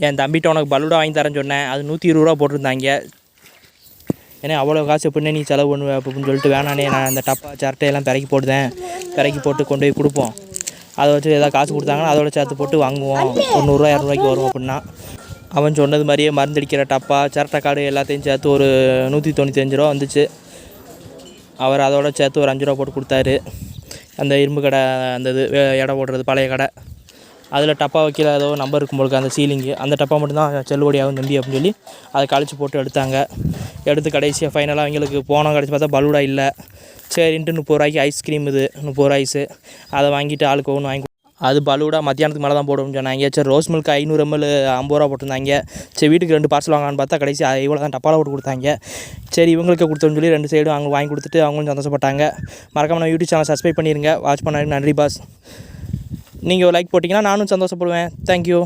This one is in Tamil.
என் தம்பிட்ட உனக்கு பலூடா வாங்கி தரேன்னு சொன்னேன், அது 120 ரூபா போட்டிருந்தாங்க. ஏன்னா அவ்வளோ காசு எப்படின்னே நீ செலவு பண்ணுவேன் அப்படின்னு சொல்லிட்டு, வேணானே நான் அந்த டப்பா சரட்டையெல்லாம் பிறக்கி போட்டுதேன், பிறக்கி போட்டு கொண்டு போய் கொடுப்போம், அதை வச்சு ஏதாவது காசு கொடுத்தாங்கன்னா அதோட சேர்த்து போட்டு வாங்குவோம், ஒரு 100 200 வரும் அப்படின்னா. அவன் சொன்னது மாதிரியே மருந்தடிக்கிற டப்பா சரட்டை காடு எல்லாத்தையும் சேர்த்து ஒரு 195 ரூபா வந்துச்சு. அவர் அதோட சேர்த்து ஒரு 5 ரூபா போட்டு கொடுத்தாரு. அந்த இரும்பு கடை, அந்த இது எடை போடுறது பழைய கடை, அதில் டப்பா வைக்கிற ஏதோ நம்பர் இருக்கும் போலுக்கு அந்த சீலிங்கு, அந்த டப்பா மட்டும்தான் செல்லுபடியாகும் தம்பி அப்படின்னு சொல்லி அதை கழிச்சு போட்டு எடுத்தாங்க. எடுத்து கடைசியாக ஃபைனலாக அவங்களுக்கு போனோம். கடைசி பார்த்தா பலூடா இல்லை. சரின்ட்டு 30 ரூபாய்க்கு ஐஸ்கிரீம், இது 30 ரூபா ஐஸு, அதை வாங்கிட்டு ஆளுக்கு ஒன்று வாங்கி. அது பலூடா மத்தியானத்துக்கு மேலே தான் போடுவோம்னு சொன்னாங்க. சரி ரோஸ் மில்க் 500 ml 50 ரூபா போட்டிருந்தாங்க. சரி வீட்டுக்கு 2 பார்சல் வாங்கலான்னு பார்த்தா கடைசி இவ்வளோ தான் டப்பாவில் போட்டு கொடுத்தாங்க. சரி இவங்களுக்கு கொடுத்தோன்னு சொல்லி 2 சைடும் அவங்க வாங்கி கொடுத்துட்டு அவங்களும் சந்தோஷப்பட்டாங்க. மறக்காம நம்ம யூடியூப் சேனல் சப்ஸ்கிரைப் பண்ணிடுங்க. வாட்ச் பண்ண நன்றி பாஸ். நீங்கள் ஒரு லைக் போட்டிங்கன்னா நானும் சந்தோஷப்படுவேன். தேங்க்யூ.